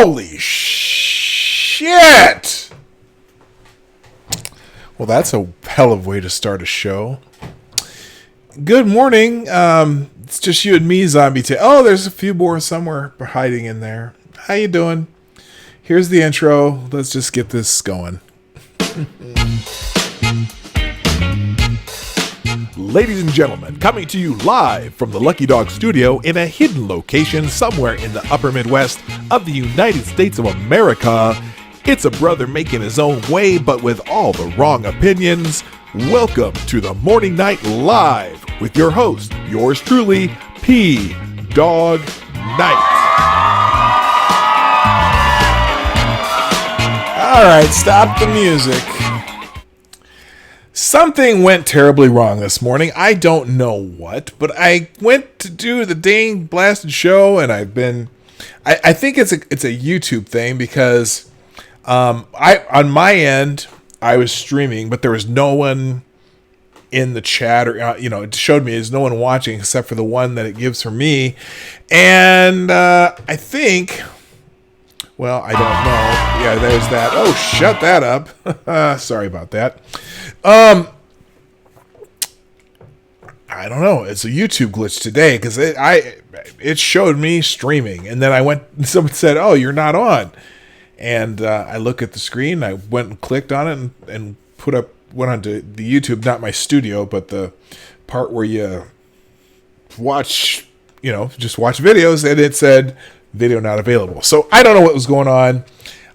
Holy shit! Well, that's a hell of a way to start a show. Good morning. It's just you and me, Zombie Tail. Oh, there's a few more somewhere hiding in there. How you doing? Here's the intro. Let's just get this going. Ladies and gentlemen, coming to you live from the Lucky Dog studio in a hidden location somewhere in the upper Midwest of the United States of America, it's a brother making his own way, but with all the wrong opinions. Welcome to the Morning Night Live with your host, yours truly, Dawg Knight. All right, stop the music. Something went terribly wrong this morning. I don't know what, but I went to do the dang blasted show, and I think it's a YouTube thing because on my end I was streaming, but there was no one in the chat, or it showed me there's no one watching except for the one that it gives for me, and I think. Well, I don't know. Yeah, there's that. Oh, shut that up. Sorry about that. I don't know. It's a YouTube glitch today because it showed me streaming, and then I went. Someone said, "Oh, you're not on," and I look at the screen. I went and clicked on it and went onto the YouTube, not my studio, but the part where you watch, just watch videos, and it said video not available. So I don't know what was going on.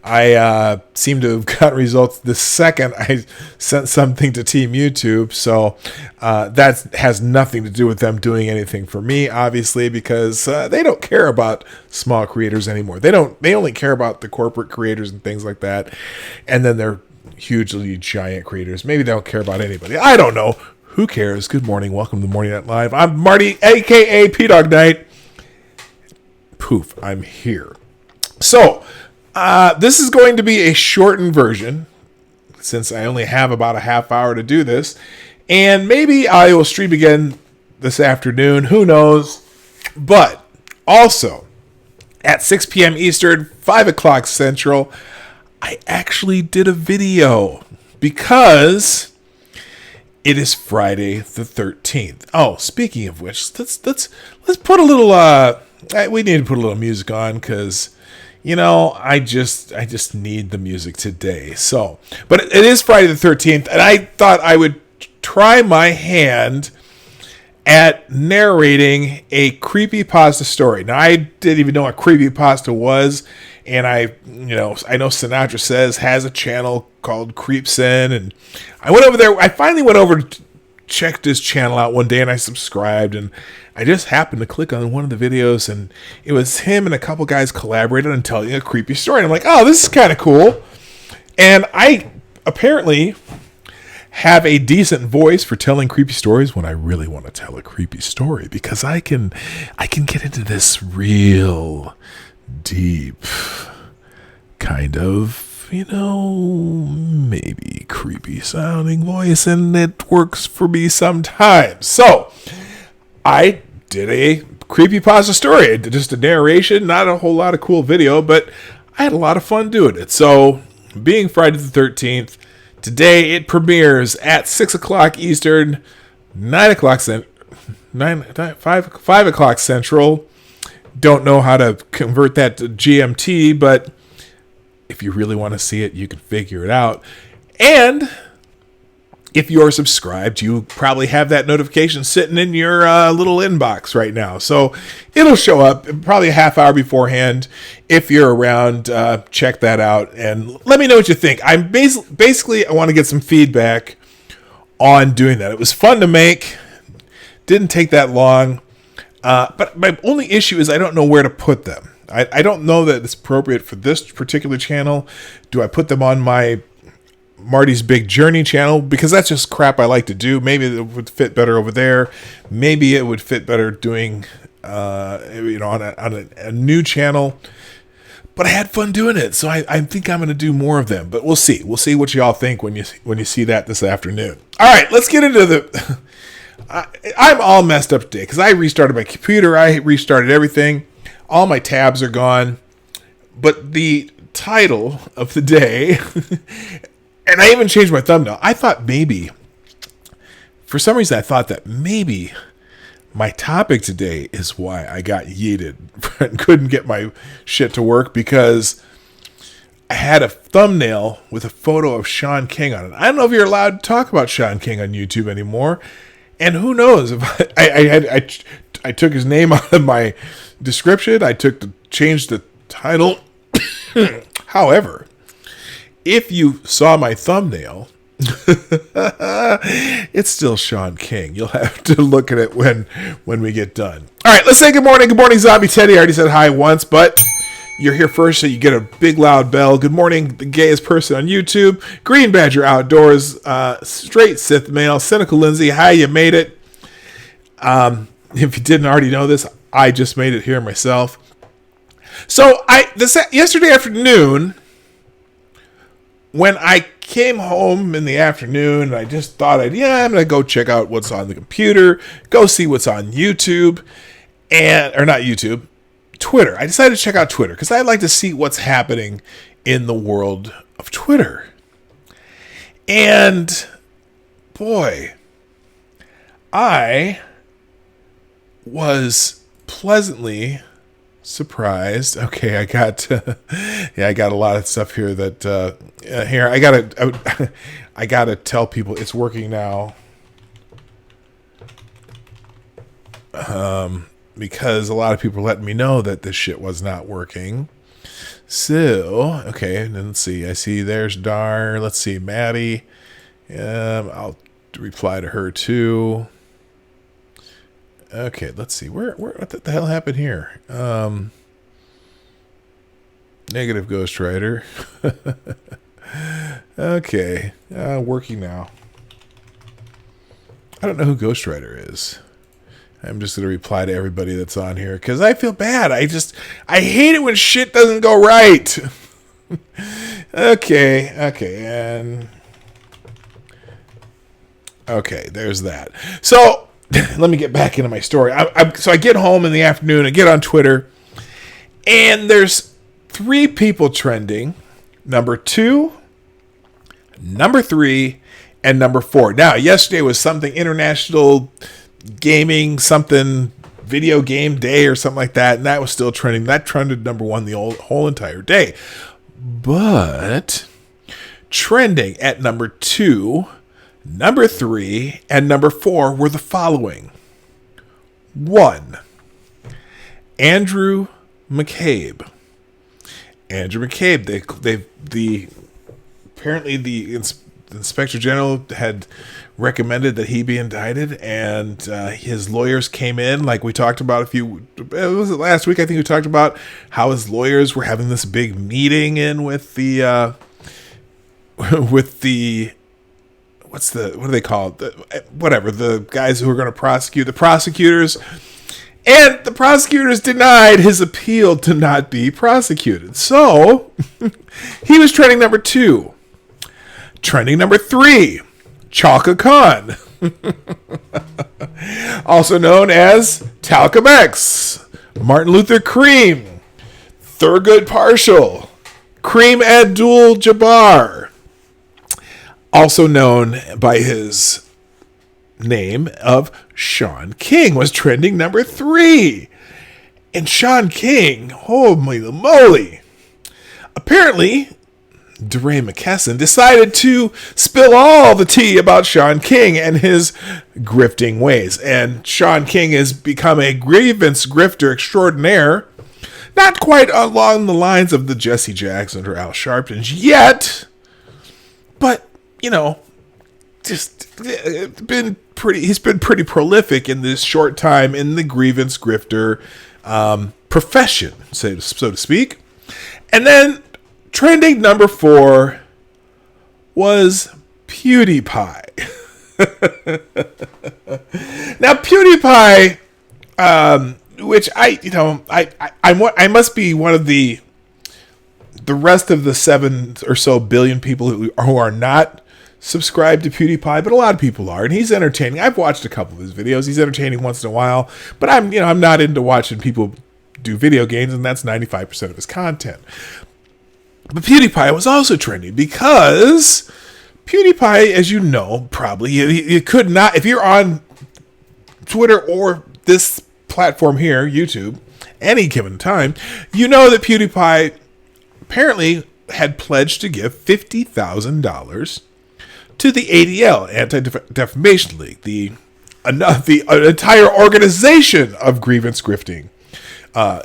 I seem to have got results the second I sent something to Team YouTube. So that has nothing to do with them doing anything for me, obviously, because they don't care about small creators anymore. They only care about the corporate creators and things like that. And then they're hugely giant creators. Maybe they don't care about anybody. I don't know. Who cares? Good morning. Welcome to Morning Night Live. I'm Marty, a.k.a. Dawg Knight. Poof, I'm here. So, this is going to be a shortened version, since I only have about a half hour to do this. And maybe I will stream again this afternoon. Who knows? But also, at 6 p.m. Eastern, 5 o'clock Central, I actually did a video because it is Friday the 13th. Oh, speaking of which, let's put a little we need to put a little music on because, I just need the music today. So, but it is Friday the 13th, and I thought I would try my hand at narrating a creepypasta story. Now, I didn't even know what creepypasta was, and I know Sinatra Says has a channel called Creepsin, and I went over there. I finally went over to checked his channel out one day, and I subscribed, and I just happened to click on one of the videos, and it was him and a couple guys collaborated on telling a creepy story. And I'm like, oh, this is kind of cool. And I apparently have a decent voice for telling creepy stories when I really want to tell a creepy story, because I can get into this real deep kind of, maybe creepy sounding voice, and it works for me sometimes. So I did a creepypasta story, just a narration, not a whole lot of cool video, but I had a lot of fun doing it. So, being Friday the 13th, today it premieres at 6 o'clock Eastern, 5 o'clock Central. Don't know how to convert that to GMT, but if you really want to see it, you can figure it out. And if you're subscribed, you probably have that notification sitting in your little inbox right now. So it'll show up probably a half hour beforehand. If you're around, check that out and let me know what you think. I'm basically, I want to get some feedback on doing that. It was fun to make. Didn't take that long. But my only issue is I don't know where to put them. I don't know that it's appropriate for this particular channel. Do I put them on my Marty's Big Journey channel? Because that's just crap I like to do. Maybe it would fit better over there. Maybe it would fit better doing, on a new channel. But I had fun doing it, so I think I'm going to do more of them. But we'll see. We'll see what y'all think when you see that this afternoon. All right, let's get into the. I'm all messed up today because I restarted my computer. I restarted everything. All my tabs are gone. But the title of the day, and I even changed my thumbnail. I thought maybe, for some reason, I thought that maybe my topic today is why I got yeeted and couldn't get my shit to work, because I had a thumbnail with a photo of Sean King on it. I don't know if you're allowed to talk about Sean King on YouTube anymore. And who knows if I took his name out of my description. I changed the title. However, if you saw my thumbnail, it's still Sean King. You'll have to look at it when we get done. All right, let's say good morning. Good morning, Zombie Teddy. I already said hi once, but you're here first, so you get a big loud bell. Good morning, the gayest person on YouTube. Green Badger Outdoors, Straight Sith Male, Cynical Lindsay. Hi, you made it. If you didn't already know this, I just made it here myself. So yesterday afternoon, when I came home in the afternoon, I just thought I'm going to go check out what's on the computer, go see what's on YouTube, or not YouTube, Twitter. I decided to check out Twitter because I'd like to see what's happening in the world of Twitter. And boy, I was pleasantly surprised. Okay, I got a lot of stuff here that here I gotta tell people it's working now. Because a lot of people are letting me know that this shit was not working. So, okay, and let's see. I see there's Dar. Let's see, Maddie. I'll reply to her too. Okay, let's see. What the hell happened here? Negative Ghost Rider. Okay, working now. I don't know who Ghost Rider is. I'm just going to reply to everybody that's on here because I feel bad. I hate it when shit doesn't go right. Okay, and okay, there's that. So let me get back into my story. So I get home in the afternoon, I get on Twitter, and there's 3 people trending: number 2, number 3, and number 4. Now, yesterday was something international gaming, something video game day or something like that, and that was still trending. That trended number 1 the whole entire day. But trending at number 2, number 3, and number 4 were the following. 1, Andrew McCabe. Andrew McCabe. Apparently the Inspector General had recommended that he be indicted, and his lawyers came in, like we talked about was it last week? I think we talked about how his lawyers were having this big meeting in with the what do they call it? The guys who are going to prosecute, the prosecutors. And the prosecutors denied his appeal to not be prosecuted. So he was trending number 2. Trending number 3, Chalka Khan, also known as Talcum X, Martin Luther Cream, Thurgood Partial, Cream Abdul-Jabbar, also known by his name of Sean King, was trending number 3. And Sean King, holy moly, apparently DeRay McKesson decided to spill all the tea about Sean King and his grifting ways. And Sean King has become a grievance grifter extraordinaire. Not quite along the lines of the Jesse Jackson or Al Sharptons yet. But, he's been pretty prolific in this short time in the grievance grifter profession, so to speak. And then trending number 4 was PewDiePie. Now PewDiePie, which I must be one of the rest of the 7 or so billion people who are not subscribed to PewDiePie, but a lot of people are, and he's entertaining. I've watched a couple of his videos. He's entertaining once in a while, but I'm not into watching people do video games, and that's 95% of his content. But PewDiePie was also trending because PewDiePie, as you know, probably, you could not, if you're on Twitter or this platform here, YouTube, any given time, you know that PewDiePie apparently had pledged to give $50,000 to the ADL, Anti-Defamation League, the entire organization of grievance grifting.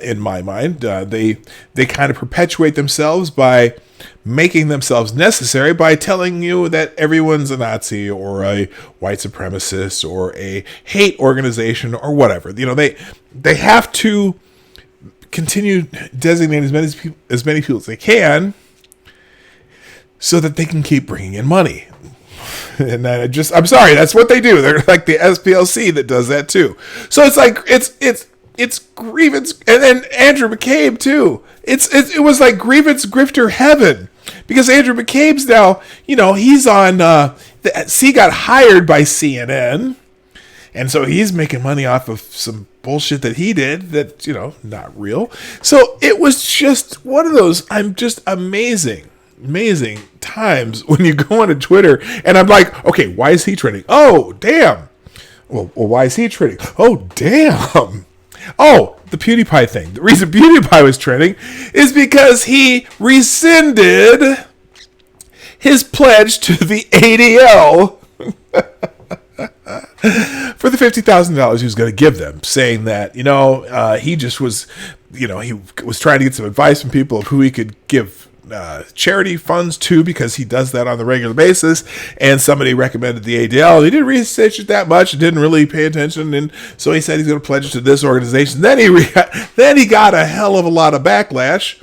In my mind, they kind of perpetuate themselves by making themselves necessary by telling you that everyone's a Nazi or a white supremacist or a hate organization or whatever. You know, they have to continue designating as many people as they can so that they can keep bringing in money. And I'm sorry, that's what they do. They're like the SPLC that does that too. So it's like it's Grievance, and then Andrew McCabe too. It was like Grievance Grifter heaven, because Andrew McCabe's now, you know, he's on. He got hired by CNN, and so he's making money off of some bullshit that he did that, you know, not real. So it was just one of those. I'm just amazing times when you go onto Twitter, and I'm like, okay, why is he trending? Oh, damn. Well, why is he trending? Oh, damn. Oh, the PewDiePie thing. The reason PewDiePie was trending is because he rescinded his pledge to the ADL for the $50,000 he was going to give them, saying that, you know, he just was, you know, he was trying to get some advice from people of who he could give charity funds to, because he does that on the regular basis, and somebody recommended the ADL. He didn't research it that much, didn't really pay attention, and so he said he's going to pledge to this organization. Then he got a hell of a lot of backlash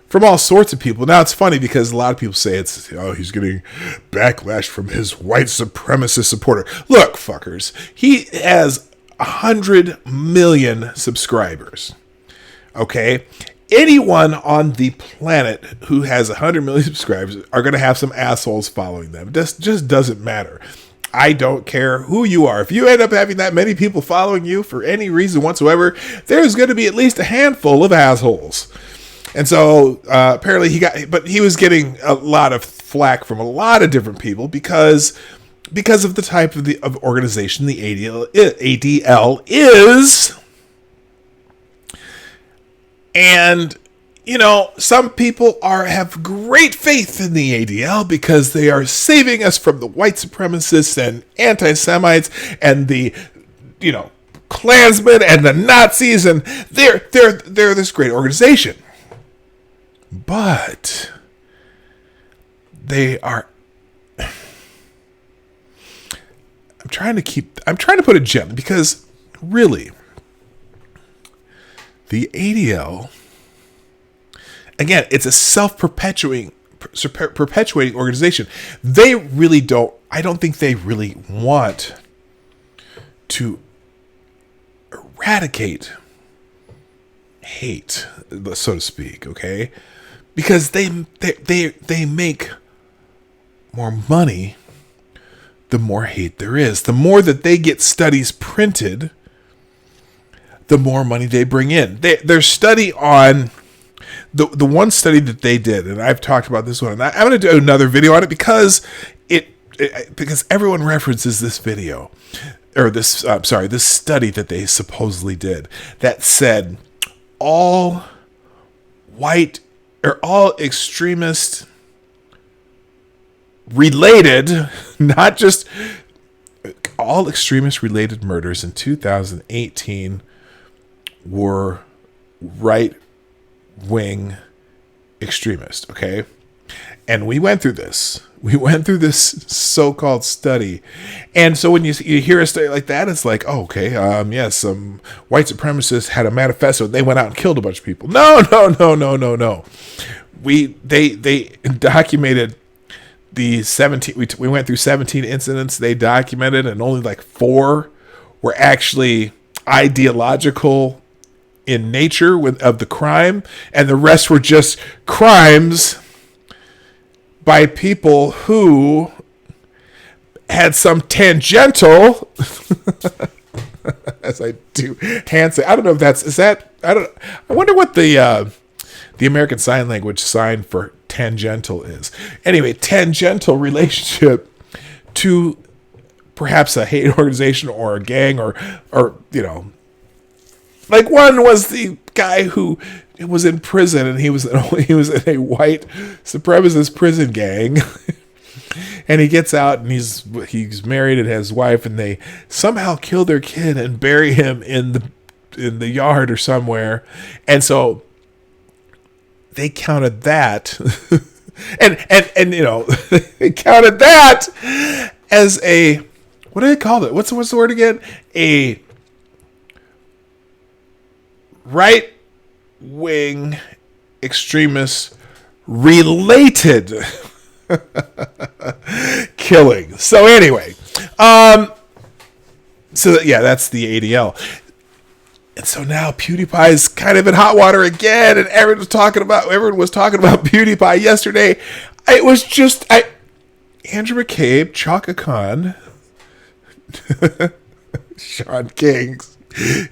from all sorts of people. Now it's funny because a lot of people say he's getting backlash from his white supremacist supporter. Look, fuckers, he has 100 million subscribers. Okay? Anyone on the planet who has 100 million subscribers are going to have some assholes following them. This just doesn't matter. I don't care who you are. If you end up having that many people following you for any reason whatsoever, there's going to be at least a handful of assholes. And so apparently he was getting a lot of flack from a lot of different people because of the type of organization the ADL is. And, you know, some people have great faith in the ADL because they are saving us from the white supremacists and anti-Semites and the, you know, Klansmen and the Nazis, and they're this great organization. But they are. I'm trying to put it gently, because really, the ADL, again, it's a self-perpetuating organization. They really don't, I don't think they really want to eradicate hate, so to speak, okay? Because they make more money the more hate there is. The more that they get studies printed, the more money they bring in. Their study on the one study that they did, and I've talked about this one, and I'm going to do another video on it because because everyone references this video, or this study that they supposedly did that said all white or all extremist related, not just all extremist related murders in 2018 were right-wing extremists, okay? And we went through this. We went through this so-called study. And so when you hear a study like that, it's like, oh, okay, yes, some white supremacists had a manifesto. They went out and killed a bunch of people. No. They documented the 17, we went through 17 incidents they documented, and only like 4 were actually ideological in nature of the crime, and the rest were just crimes by people who had some tangential as I do hand sign. I don't know if I wonder what the American Sign Language sign for tangential is. Anyway, tangential relationship to perhaps a hate organization or a gang or like one was the guy who was in prison and he was in a white supremacist prison gang. And he gets out and he's married and has a wife, and they somehow kill their kid and bury him in the yard or somewhere. And so they counted that and they counted that as a, what do they call it? What's the word again? A right wing extremist related killing. So anyway, that's the ADL. And so now PewDiePie is kind of in hot water again, and everyone was talking about PewDiePie yesterday. It was just Andrew McCabe, Chaka Khan, Sean King,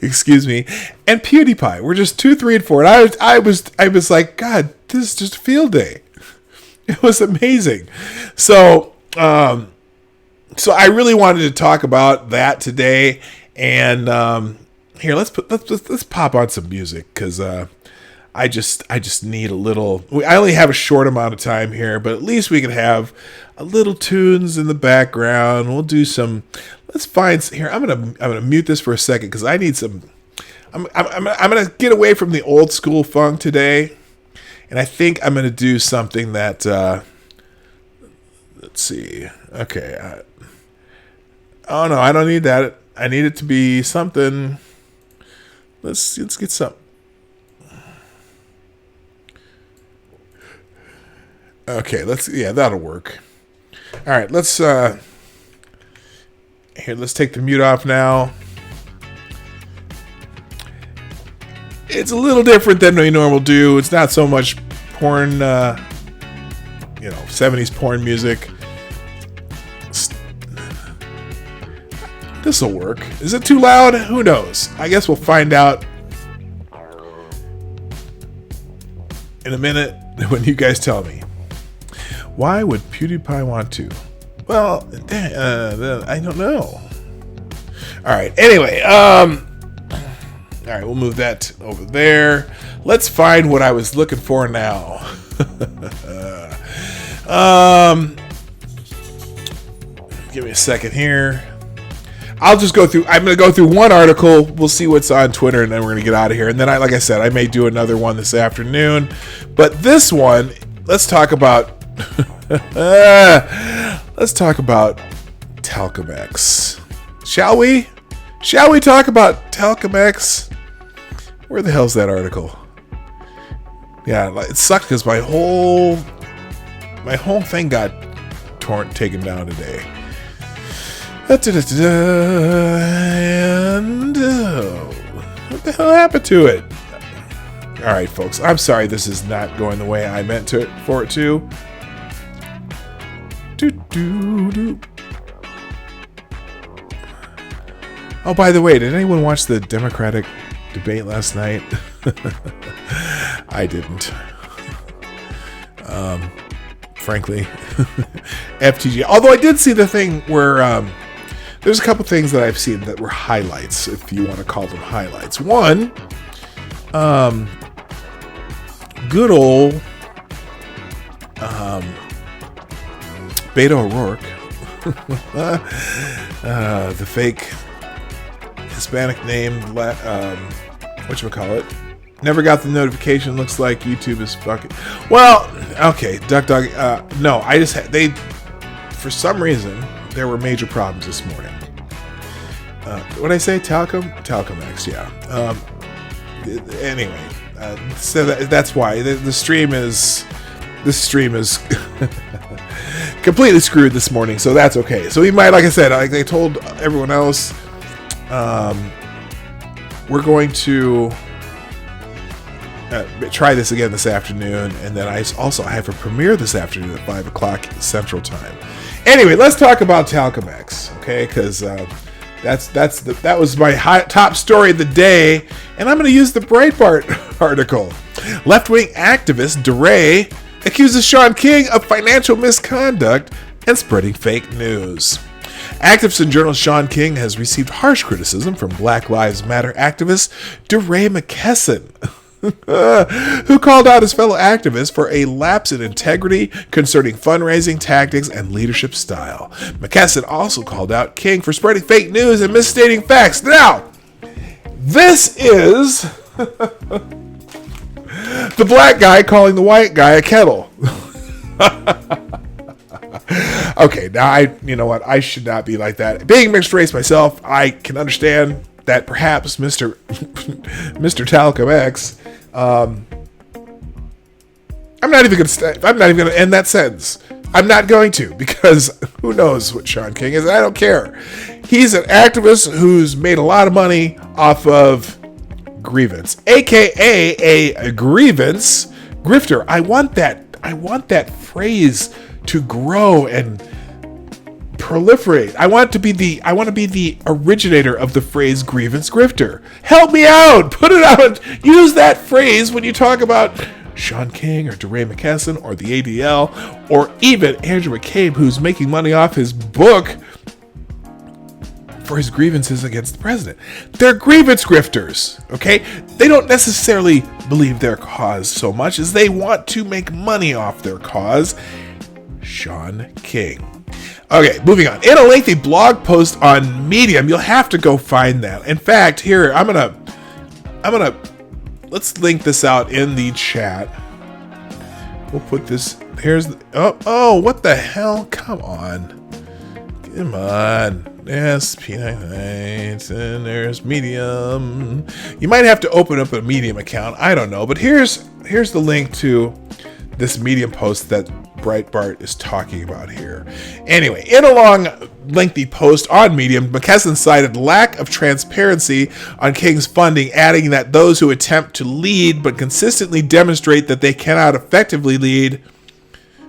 excuse me, and PewDiePie. We're just 2, 3, and 4. And I was like, God, this is just a field day. It was amazing. So I really wanted to talk about that today. And here, let's pop on some music, because I just need a little. I only have a short amount of time here, but at least we can have a little tunes in the background. We'll do some. Let's find here. I'm gonna mute this for a second because I need some. I'm gonna get away from the old school funk today. And I think I'm going to do something that, let's see. Okay. Oh no, I don't need that. I need it to be something. Let's get some. Okay, that'll work. All right, let's take the mute off now. It's a little different than we normally do. It's not so much porn, 70s porn music. This'll work. Is it too loud? Who knows? I guess we'll find out in a minute when you guys tell me. Why would PewDiePie want to? Well, I don't know. All right. Anyway, all right, we'll move that over there. Let's find what I was looking for now. Give me a second here. I'm going to go through one article. We'll see what's on Twitter, and then we're going to get out of here. And then, like I said, I may do another one this afternoon. But this one, let's talk about Talcum X. Shall we? Shall we talk about Talcum X? Where the hell's that article? Yeah, it sucked because my whole thing got taken down today. And what the hell happened to it? All right, folks. I'm sorry this is not going the way I meant for it to. Oh, by the way, did anyone watch the Democratic debate last night? I didn't. Frankly, FTG. Although I did see the thing where there's a couple things that I've seen that were highlights, if you want to call them highlights. One, good old Beto O'Rourke, the fake Hispanic name, whatchamacallit, never got the notification. Looks like YouTube is fucking. Well, okay, Dawg. No, I just had for some reason there were major problems this morning. What did I say? Talcum X, yeah. Anyway, so that's why the stream is completely screwed this morning. So that's okay. So we might, like I said, like I told everyone else, we're going to try this again this afternoon, and then I also have a premiere this afternoon at 5 o'clock Central Time. Anyway, let's talk about Talcum X, okay? Because That was my top story of the day, and I'm going to use the Breitbart article. Left-wing activist DeRay accuses Sean King of financial misconduct and spreading fake news. Activist and journalist Sean King has received harsh criticism from Black Lives Matter activist DeRay McKesson, who called out his fellow activists for a lapse in integrity concerning fundraising tactics and leadership style. McKesson also called out King for spreading fake news and misstating facts. Now, this is the black guy calling the white guy a kettle. Okay, now you know what? I should not be like that. Being mixed race myself, I can understand that perhaps Mr. Talcum X. I'm not even gonna end that sentence. I'm not going to, because who knows what Sean King is? I don't care. He's an activist who's made a lot of money off of Grievance, aka a grievance grifter. I want that phrase to grow and proliferate. I want to be the originator of the phrase grievance grifter. Help me out. Put it out. Use that phrase when you talk about Sean King or DeRay McKesson or the ADL or even Andrew McCabe, who's making money off his book for his grievances against the president. They're grievance grifters, okay? They don't necessarily believe their cause so much as they want to make money off their cause. Sean King. Okay, moving on. In a lengthy blog post on Medium, you'll have to go find that. In fact, here, I'm gonna let's link this out in the chat. We'll put this, here's the, oh, what the hell? Come on. Yes, P9 Nights, and there's Medium. You might have to open up a Medium account. I don't know, but here's the link to this Medium post that Breitbart is talking about here. Anyway, in a long, lengthy post on Medium, McKesson cited lack of transparency on King's funding, adding that those who attempt to lead but consistently demonstrate that they cannot effectively lead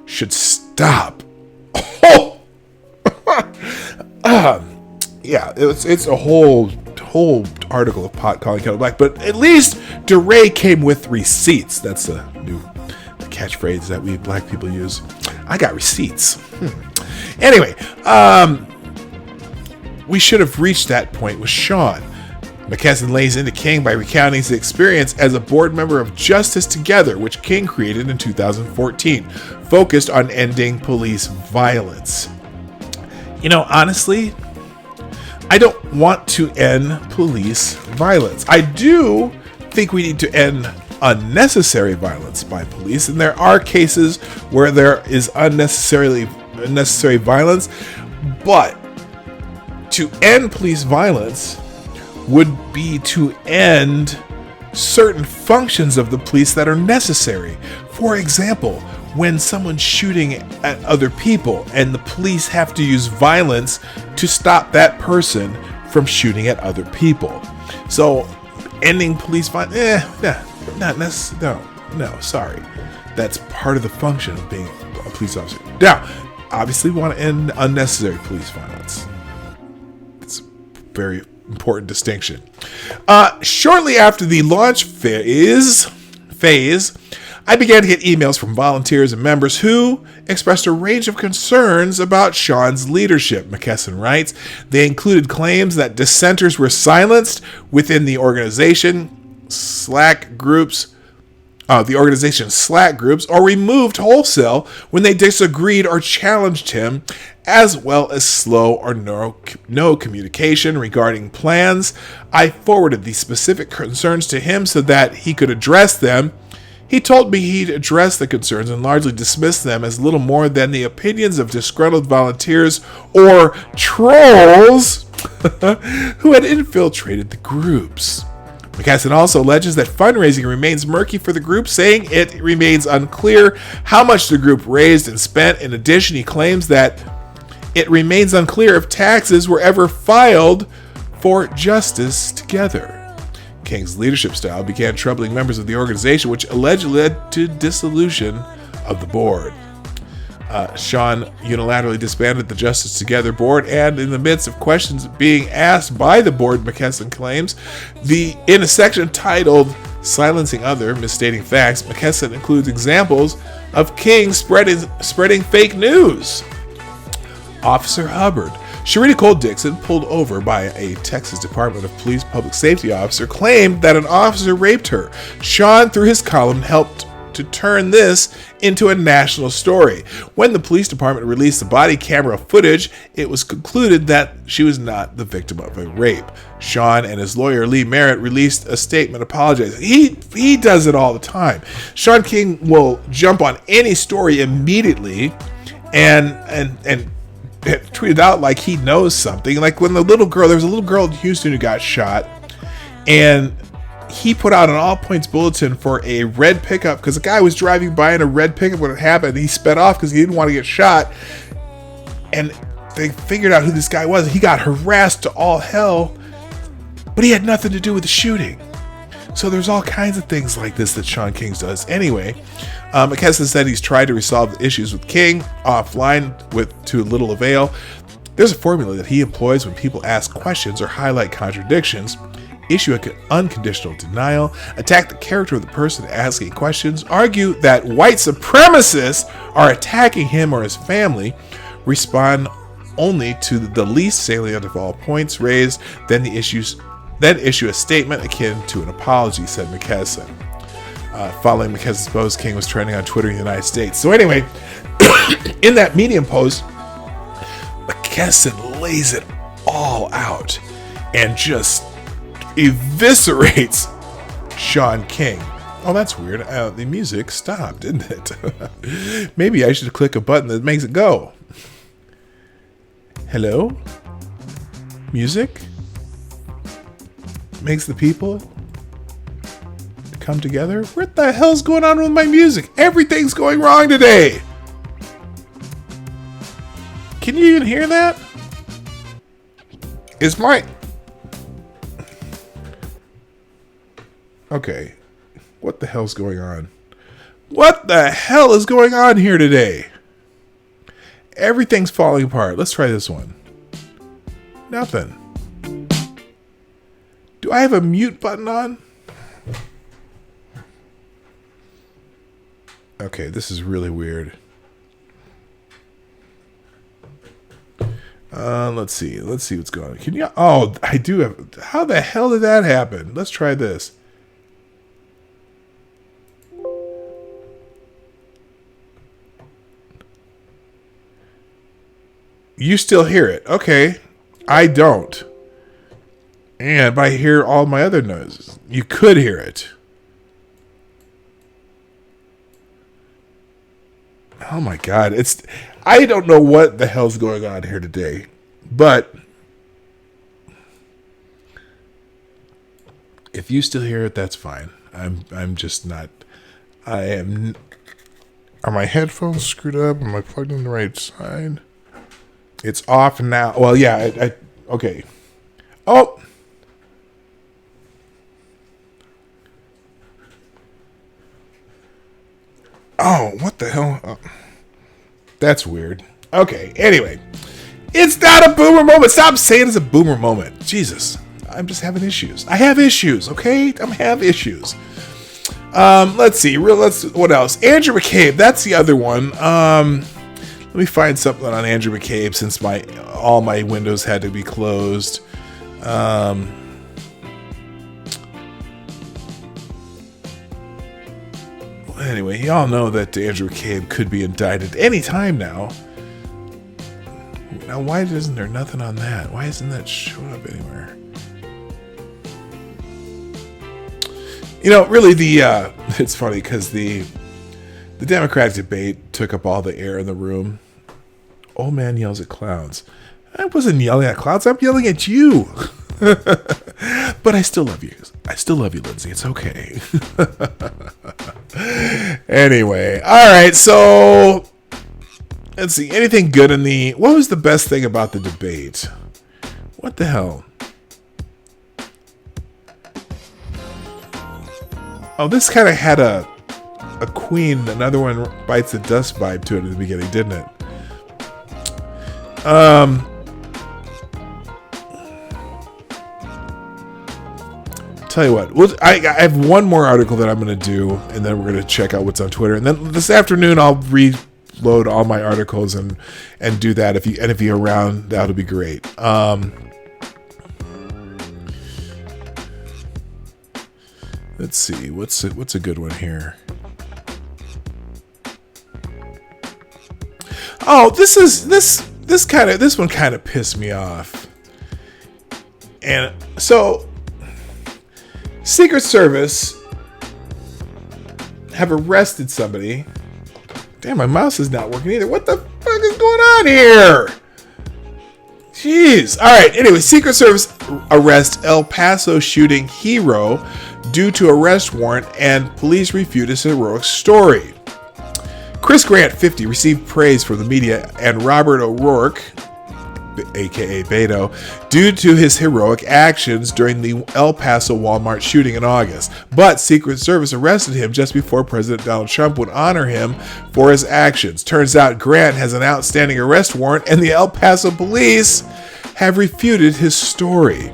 should stop. Yeah, it's a whole article of pot calling kettle black, but at least DeRay came with receipts. That's a new catchphrase that we black people use. I got receipts. Anyway, we should have reached that point with Sean. McKesson lays into King by recounting his experience as a board member of Justice Together, which King created in 2014, focused on ending police violence. You know, honestly, I don't want to end police violence. I do think we need to end unnecessary violence by police, and there are cases where there is unnecessary violence, but to end police violence would be to end certain functions of the police that are necessary. For example, when someone's shooting at other people and the police have to use violence to stop that person from shooting at other people. So ending police violence, not necessarily. No, sorry. That's part of the function of being a police officer. Now, obviously we want to end unnecessary police violence. It's a very important distinction. Shortly after the launch phase, I began to get emails from volunteers and members who expressed a range of concerns about Sean's leadership, McKesson writes. They included claims that dissenters were silenced within the organization's Slack groups, or removed wholesale when they disagreed or challenged him, as well as slow or no communication regarding plans. I forwarded these specific concerns to him so that he could address them. He told me he'd address the concerns and largely dismissed them as little more than the opinions of disgruntled volunteers or trolls who had infiltrated the groups. McKesson also alleges that fundraising remains murky for the group, saying it remains unclear how much the group raised and spent. In addition, he claims that it remains unclear if taxes were ever filed for Justice Together. King's leadership style began troubling members of the organization, which allegedly led to dissolution of the board. Sean unilaterally disbanded the Justice Together board, and in the midst of questions being asked by the board, McKesson claims, in a section titled Silencing Other, Misstating Facts, McKesson includes examples of King spreading fake news. Officer Hubbard. Sharita Cole Dixon, pulled over by a Texas Department of Police public safety officer, claimed that an officer raped her. Sean, through his column, helped to turn this into a national story. When the police department released the body camera footage, it was concluded that she was not the victim of a rape. Sean and his lawyer Lee Merritt released a statement apologizing. He does it all the time. Sean King will jump on any story immediately and tweeted out like he knows something. Like when there was a little girl in Houston who got shot, and he put out an all points bulletin for a red pickup because a guy was driving by in a red pickup when it happened. He sped off because he didn't want to get shot, and they figured out who this guy was. He got harassed to all hell, but he had nothing to do with the shooting. So there's all kinds of things like this that Sean King does. Anyway, McKesson said he's tried to resolve the issues with King offline to little avail. There's a formula that he employs when people ask questions or highlight contradictions: issue an unconditional denial, attack the character of the person asking questions, argue that white supremacists are attacking him or his family, respond only to the least salient of all points raised, then issue a statement akin to an apology, said McKesson. Following McKesson's post, King was trending on Twitter in the United States. So anyway, in that Medium post, McKesson lays it all out and just eviscerates Sean King. Oh, that's weird. The music stopped, didn't it? Maybe I should click a button that makes it go. Hello? Music? Makes the people come together? What the hell's going on with my music? Everything's going wrong today. Can you even hear that? Is my... Okay. What the hell's going on? What the hell is going on here today? Everything's falling apart. Let's try this one. Nothing. Do I have a mute button on? Okay, this is really weird. Let's see what's going on. Can you? Oh, I do have. How the hell did that happen? Let's try this. You still hear it? Okay, I don't. And I hear all my other noises. You could hear it. Oh my God. I don't know what the hell's going on here today. But if you still hear it, that's fine. I'm just not. I am. Are my headphones screwed up? Am I plugged in the right side? It's off now. Well, yeah. Okay. Oh. Oh, what the hell? Oh, that's weird. Okay, anyway. It's not a boomer moment. Stop saying it's a boomer moment. Jesus. I'm just having issues. I have issues, okay? I have issues. Let's see. What else? Andrew McCabe. That's the other one. Let me find something on Andrew McCabe since all my windows had to be closed. Anyway, y'all know that Andrew McCabe could be indicted any time now. Now, why isn't there nothing on that? Why isn't that showing up anywhere? You know, really, it's funny because the Democratic debate took up all the air in the room. Old man yells at clowns. I wasn't yelling at clowns. I'm yelling at you. But I still love you. I still love you, Lindsay. It's okay. Anyway, all right. So let's see. Anything good in what was the best thing about the debate? What the hell? Oh, this kind of had a queen, another one bites the dust vibe to it at the beginning, didn't it? Tell you what, I have one more article that I'm going to do, and then we're going to check out what's on Twitter. And then this afternoon, I'll reload all my articles and do that. If you're around, that'll be great. Let's see, what's a good one here? Oh, this one kind of pissed me off. And so, Secret Service have arrested somebody. Damn, my mouse is not working either. What the fuck is going on here? Jeez. All right. Anyway, Secret Service arrest El Paso shooting hero due to arrest warrant, and police refute his heroic story. Chris Grant, 50, received praise from the media and Robert O'Rourke, aka Beto, due to his heroic actions during the El Paso Walmart shooting in August. But Secret Service arrested him just before President Donald Trump would honor him for his actions. Turns out Grant has an outstanding arrest warrant, and the El Paso police have refuted his story.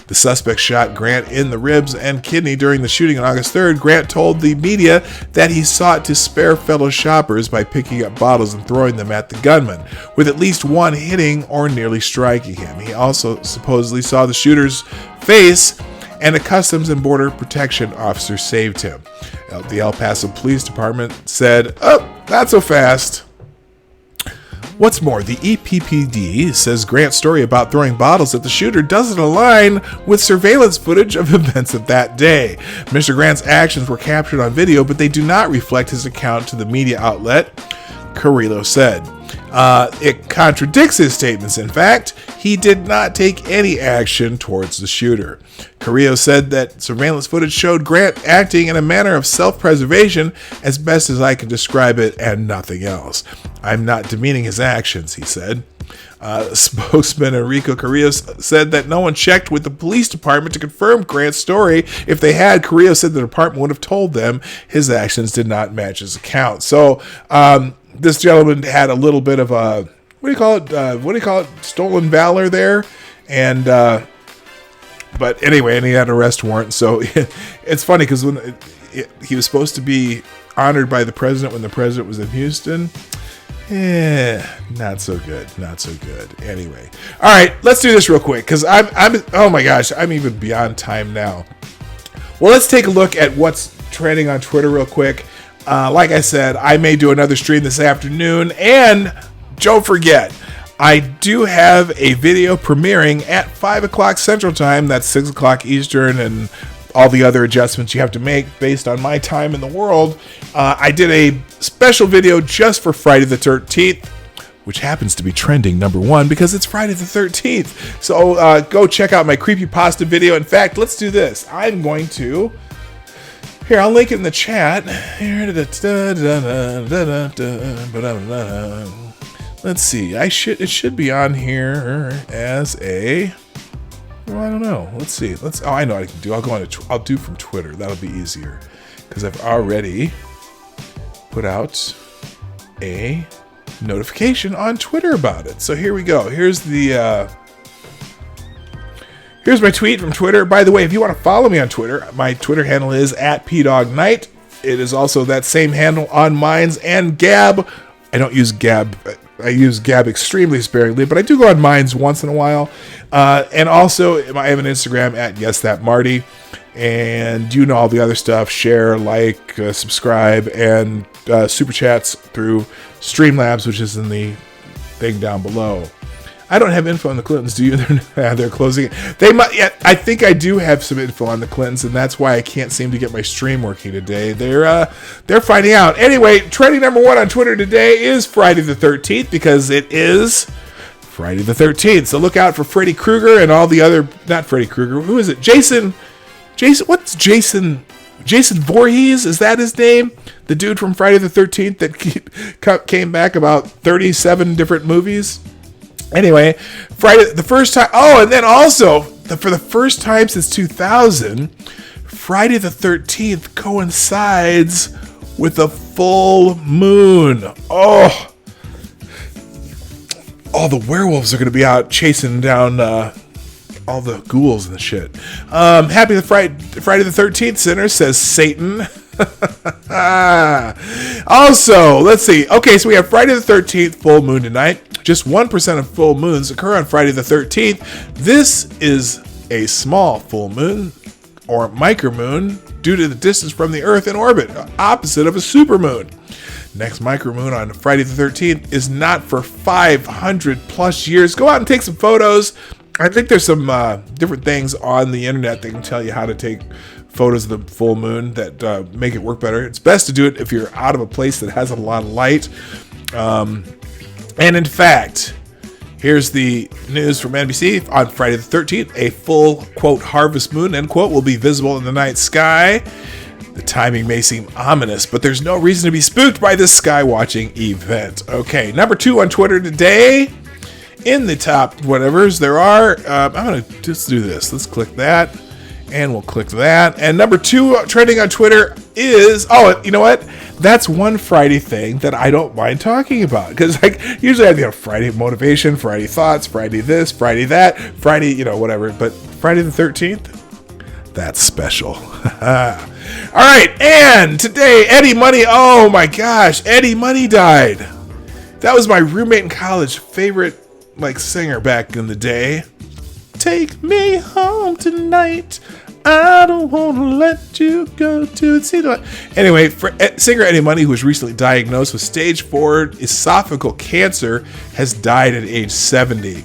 The suspect shot Grant in the ribs and kidney during the shooting on August 3rd. Grant told the media that he sought to spare fellow shoppers by picking up bottles and throwing them at the gunman, with at least one hitting or nearly striking him. He also supposedly saw the shooter's face, and a Customs and Border Protection officer saved him. The El Paso Police Department said, "Oh, not so fast." What's more, the EPPD says Grant's story about throwing bottles at the shooter doesn't align with surveillance footage of events of that day. Mr. Grant's actions were captured on video, but they do not reflect his account to the media outlet, Carrillo said. It contradicts his statements. In fact, he did not take any action towards the shooter. Carrillo said that surveillance footage showed Grant acting in a manner of self-preservation, as best as I can describe it, and nothing else. I'm not demeaning his actions, he said. Spokesman Enrico Carrillo said that no one checked with the police department to confirm Grant's story. If they had, Carrillo said the department would have told them his actions did not match his account. So, this gentleman had a little bit of a, what do you call it? Stolen valor there. And, but anyway, and he had an arrest warrant. So it's funny because when he was supposed to be honored by the president when the president was in Houston, not so good. Anyway. All right, let's do this real quick because I'm, oh my gosh, I'm even beyond time now. Well, let's take a look at what's trending on Twitter real quick. Like I said, I may do another stream this afternoon, and don't forget, I do have a video premiering at 5 o'clock Central Time. That's 6 o'clock Eastern, and all the other adjustments you have to make based on my time in the world. I did a special video just for Friday the 13th, which happens to be trending #1 because it's Friday the 13th. So go check out my creepypasta video. In fact, let's do this. I'm going to... Here, I'll link it in the chat. Let's see. It should be on here as a... Well, I don't know. Let's see. Oh, I know what I can do. I'll do from Twitter. That'll be easier because I've already put out a notification on Twitter about it. So here we go. Here's my tweet from Twitter. By the way, if you want to follow me on Twitter, my Twitter handle is @Dawg Knight. It is also that same handle on Minds and Gab. I don't use Gab. I use Gab extremely sparingly, but I do go on Minds once in a while. And also, I have an Instagram @YesThatMarty. And you know all the other stuff. Share, like, subscribe, and super chats through Streamlabs, which is in the thing down below. I don't have info on the Clintons, do you? They're closing it. They might. Yeah, I think I do have some info on the Clintons, and that's why I can't seem to get my stream working today. They're finding out. Anyway, trending #1 on Twitter today is Friday the 13th because it is Friday the 13th. So look out for Freddy Krueger and all the other. Not Freddy Krueger. Who is it? Jason. What's Jason? Jason Voorhees? Is that his name? The dude from Friday the 13th that came back about 37 different movies. Anyway, Friday, the first time... Oh, and then also, for the first time since 2000, Friday the 13th coincides with a full moon. Oh, all the werewolves are going to be out chasing down all the ghouls and the shit. Happy Friday the 13th, Sinner, says Satan. Also, let's see. Okay, so we have Friday the 13th, full moon tonight. Just 1% of full moons occur on Friday the 13th. This is a small full moon or micromoon due to the distance from the Earth in orbit, opposite of a supermoon. Next micromoon on Friday the 13th is not for 500 plus years. Go out and take some photos. I think there's some different things on the internet that can tell you how to take photos of the full moon that make it work better. It's best to do it if you're out of a place that has a lot of light. And in fact, here's the news from NBC. On Friday the 13th, a full, quote, harvest moon, end quote, will be visible in the night sky. The timing may seem ominous, but there's no reason to be spooked by this sky watching event. Okay, number 2 on Twitter today. In the top whatevers, there are, I'm going to just do this. Let's click that, and we'll click that. And number 2 trending on Twitter is, oh, you know what? That's one Friday thing that I don't mind talking about. Because like usually I have Friday motivation, Friday thoughts, Friday this, Friday that, Friday, whatever. But Friday the 13th, that's special. All right, and today, Eddie Money. Oh my gosh, Eddie Money died. That was my roommate in college, favorite singer back in the day. Take me home tonight. I don't want to let you go to see the. Anyway, singer Eddie Money, who was recently diagnosed with stage 4 esophageal cancer, has died at age 70.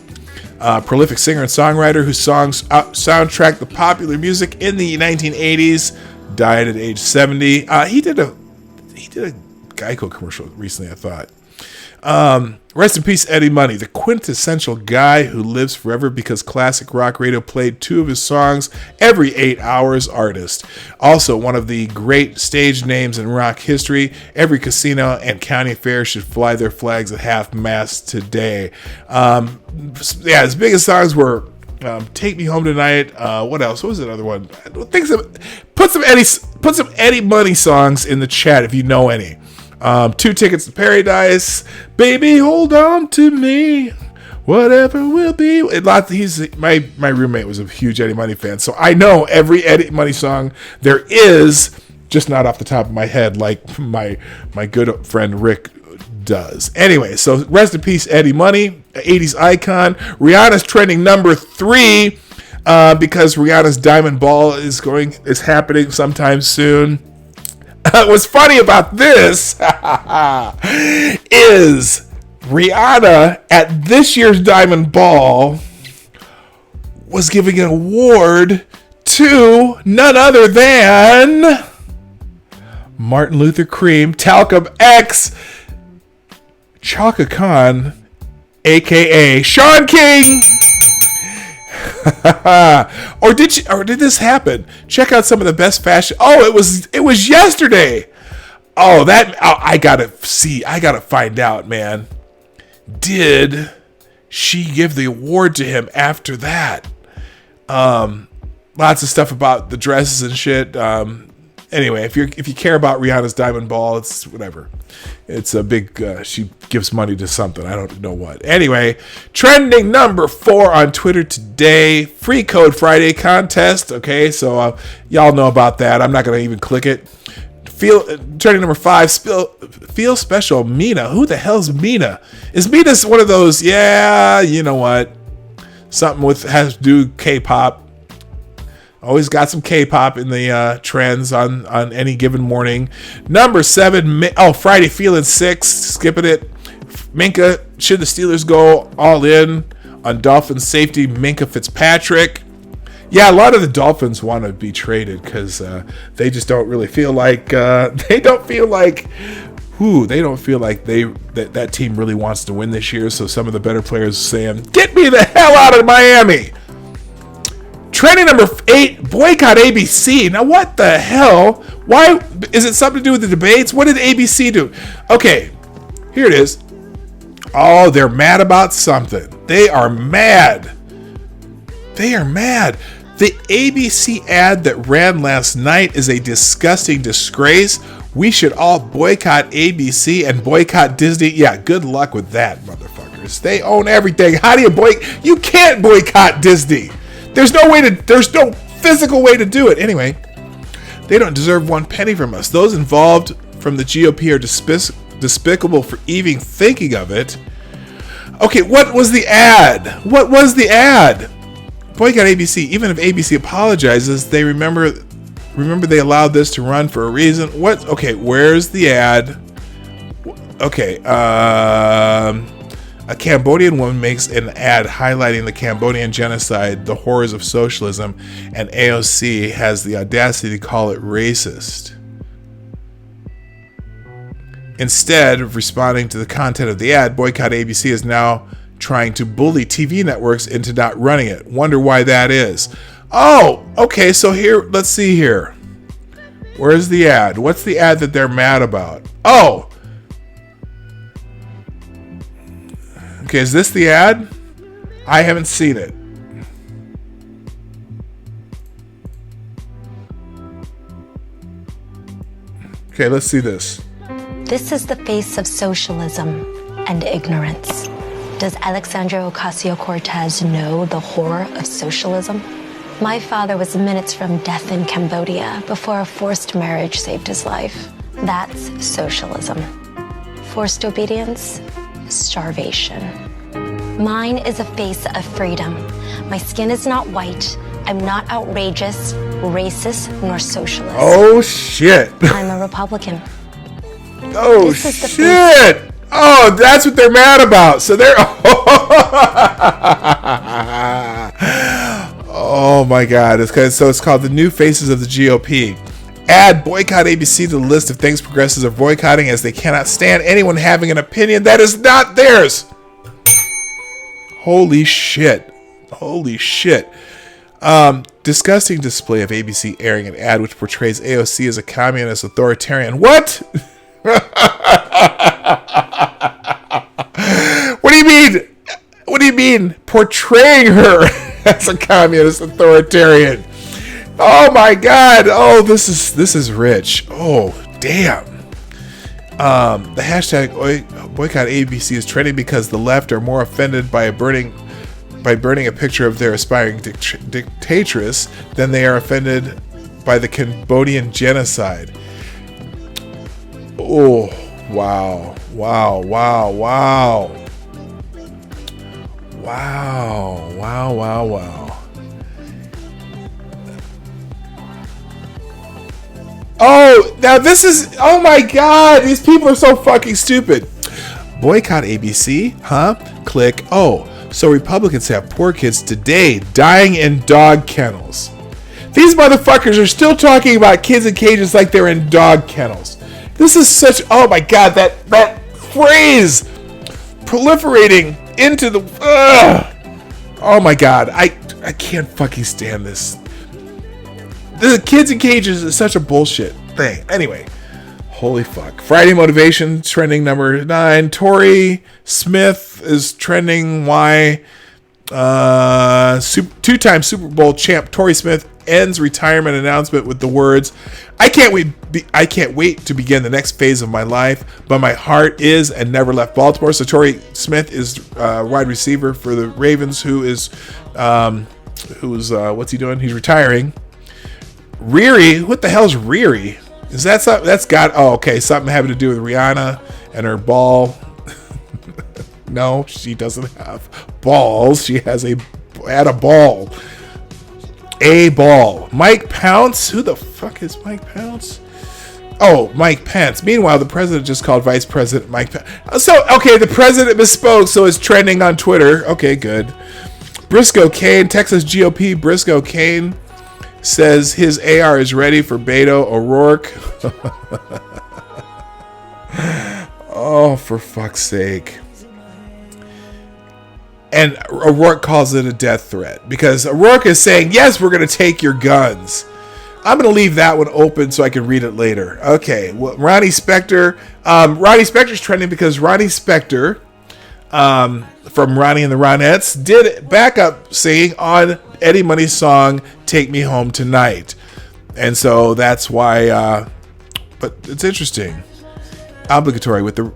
Prolific singer and songwriter whose songs soundtracked the popular music in the 1980s, died at age 70. He did a Geico commercial recently, I thought. Rest in peace, Eddie Money, the quintessential guy who lives forever because classic rock radio played 2 of his songs every 8 hours artist. Also, one of the great stage names in rock history. Every casino and county fair should fly their flags at half-mast today. His biggest songs were Take Me Home Tonight. What else? What was the other one? Put some Eddie Money songs in the chat if you know any. 2 Tickets to Paradise, Baby Hold On to Me, Whatever Will Be. My roommate was a huge Eddie Money fan, so I know every Eddie Money song there is, just not off the top of my head like my good friend Rick does. Anyway, so rest in peace, Eddie Money, 80s icon. Rihanna's trending number 3 because Rihanna's Diamond Ball is happening sometime soon. What's funny about this is Rihanna at this year's Diamond Ball was giving an award to none other than Martin Luther Cream, Talcum X, Chaka Khan, aka Sean King. or did this happen? Check out some of the best fashion. Oh, it was yesterday. I gotta find out, man. Did she give the award to him after that? Lots of stuff about the dresses and shit. Anyway, if you care about Rihanna's Diamond Ball, it's whatever. It's a big, she gives money to something. I don't know what. Anyway, trending number 4 on Twitter today, Free Code Friday contest. Okay, so y'all know about that. I'm not going to even click it. Trending number 5, Feel Special, Mina. Who the hell's Mina? Is Mina one of those, yeah, you know what? Something has to do K-pop. Always got some K-pop in the trends on any given morning. Number 7, Friday Feeling 6, skipping it. Minka, should the Steelers go all in on Dolphins safety Minka Fitzpatrick? Yeah, a lot of the Dolphins want to be traded because they just don't really feel like they don't feel like that team really wants to win this year. So some of the better players are saying, "Get me the hell out of Miami." Trending number 8, boycott ABC. Now, what the hell? Why? Is it something to do with the debates? What did ABC do? Okay, here it is. Oh, they're mad about something. They are mad. The ABC ad that ran last night is a disgusting disgrace. We should all boycott ABC and boycott Disney. Yeah, good luck with that, motherfuckers. They own everything. How do you boycott? You can't boycott Disney. There's no physical way to do it. Anyway, they don't deserve one penny from us. Those involved from the GOP are despicable for even thinking of it. Okay, what was the ad? What was the ad? Boycott ABC. Even if ABC apologizes, they remember they allowed this to run for a reason. What? Okay, where's the ad? Okay, a Cambodian woman makes an ad highlighting the Cambodian genocide, the horrors of socialism, and AOC has the audacity to call it racist. Instead of responding to the content of the ad, Boycott ABC is now trying to bully TV networks into not running it. Wonder why that is. Oh, okay, so here, let's see here. Where's the ad? What's the ad that they're mad about? Oh! Okay, is this the ad? I haven't seen it. Okay, let's see this. This is the face of socialism and ignorance. Does Alexandria Ocasio-Cortez know the horror of socialism? My father was minutes from death in Cambodia before a forced marriage saved his life. That's socialism. Forced obedience, starvation. Mine is a face of freedom. My skin is not white. I'm not outrageous, racist, nor socialist. Oh, shit. I'm a Republican. Oh, shit. Oh, that's what they're mad about. So they're... Oh, my God. So it's called The New Faces of the GOP. Add boycott ABC to the list of things progressives are boycotting as they cannot stand anyone having an opinion that is not theirs. Holy shit. Holy shit. Disgusting display of ABC airing an ad which portrays AOC as a communist authoritarian. What? What do you mean? What do you mean portraying her as a communist authoritarian? Oh my God! Oh, this is rich. Oh, damn. The hashtag boycott ABC is trending because the left are more offended by burning a picture of their aspiring dictatress than they are offended by the Cambodian genocide. Oh, wow. Wow, wow, wow. Wow, wow, wow, wow. Oh, now this is, oh my God, these people are so fucking stupid. Boycott ABC, huh? Click, oh, so Republicans have poor kids today dying in dog kennels. These motherfuckers are still talking about kids in cages like they're in dog kennels. This is such, oh my God, that phrase proliferating into the, oh my God, I can't fucking stand this. The kids in cages is such a bullshit thing. Anyway, holy fuck. Friday Motivation trending number 9. Torrey Smith is trending. Why? Two-time Super Bowl champ Torrey Smith ends retirement announcement with the words, I can't wait to begin the next phase of my life, but my heart is and never left Baltimore. So Torrey Smith is wide receiver for the Ravens, who's what's he doing? He's retiring. Riri, what the hell's Riri? Is that something that's got? Oh, okay, something having to do with Rihanna and her ball. No, she doesn't have balls. She has a ball. A ball. Mike Pounce. Who the fuck is Mike Pounce? Oh, Mike Pence. Meanwhile, the president just called Vice President Mike Pence. So, okay, the president misspoke, so it's trending on Twitter. Okay, good. Briscoe Cain, Texas GOP Briscoe Cain says his AR is ready for Beto O'Rourke. Oh, for fuck's sake. And O'Rourke calls it a death threat because O'Rourke is saying, yes, we're going to take your guns. I'm going to leave that one open so I can read it later. Okay, well, Ronnie Spector. Ronnie Spector's trending because Ronnie Spector, from Ronnie and the Ronettes did backup singing on Eddie Money's song "Take Me Home Tonight," and so that's why. But it's interesting, obligatory with the.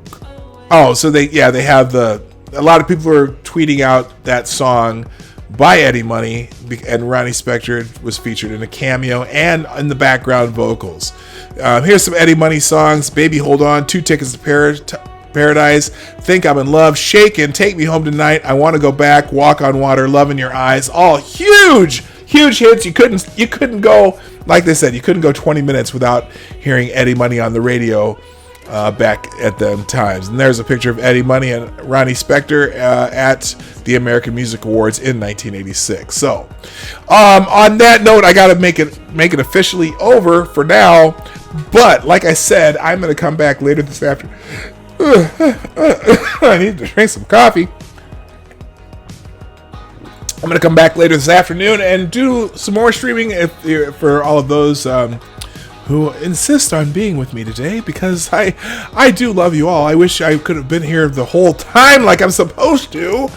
Oh, so they have a lot of people are tweeting out that song by Eddie Money, and Ronnie Spector was featured in a cameo and in the background vocals. Here's some Eddie Money songs: "Baby Hold On," "Two Tickets to Paradise," "Think I'm in Love," "Shakin'," "Take Me Home Tonight," "I Want to Go Back," "Walk on Water," "Love in Your Eyes." All huge hits. You couldn't go, like they said, you couldn't go 20 minutes without hearing Eddie Money on the radio back at them times. And there's a picture of Eddie Money and Ronnie Spector at the American Music Awards in 1986. So on that note, I gotta make it officially over for now, but like I said, I'm gonna come back later this afternoon. I need to drink some coffee. I'm gonna come back later this afternoon and do some more streaming for all of those who insist on being with me today, because I do love you all. I wish I could have been here the whole time like I'm supposed to.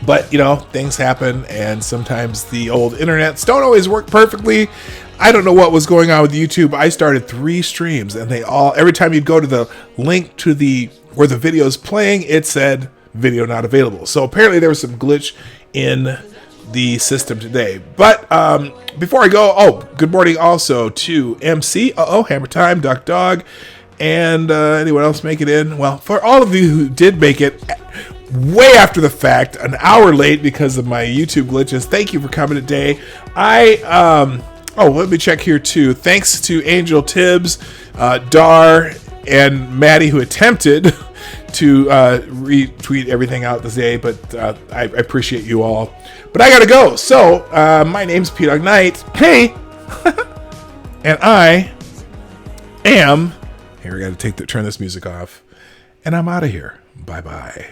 But, things happen, and sometimes the old internets don't always work perfectly. I don't know what was going on with YouTube. I started 3 streams, and every time you'd go to the link to where the video is playing, it said video not available. So apparently there was some glitch in the system today. But before I go, good morning also to MC, Hammer Time, Duck Dog, and anyone else make it in. Well, for all of you who did make it way after the fact, an hour late because of my YouTube glitches, thank you for coming today. Let me check here too. Thanks to Angel Tibbs, Dar, and Maddie, who attempted to retweet everything out today, but I appreciate you all. But I gotta go. So my name's Dawg Knight. Hey, and I am here. I gotta turn this music off, and I'm out of here. Bye bye.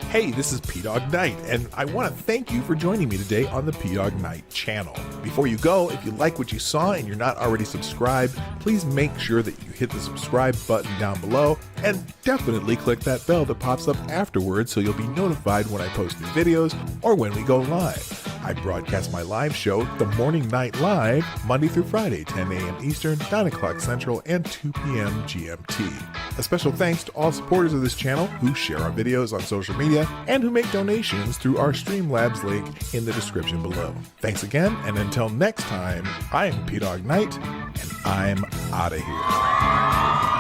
Hey, this is Dawg Knight, and I want to thank you for joining me today on the Dawg Knight channel. Before you go, if you like what you saw and you're not already subscribed, please make sure that you hit the subscribe button down below, and definitely click that bell that pops up afterwards so you'll be notified when I post new videos or when we go live. I broadcast my live show, The Morning Night Live, Monday through Friday, 10 a.m. Eastern, 9 o'clock Central, and 2 p.m. GMT. A special thanks to all supporters of this channel who share our videos on social media and who make donations through our Streamlabs link in the description below. Thanks again, and until next time, I am Dawg Knight, and I'm out of here.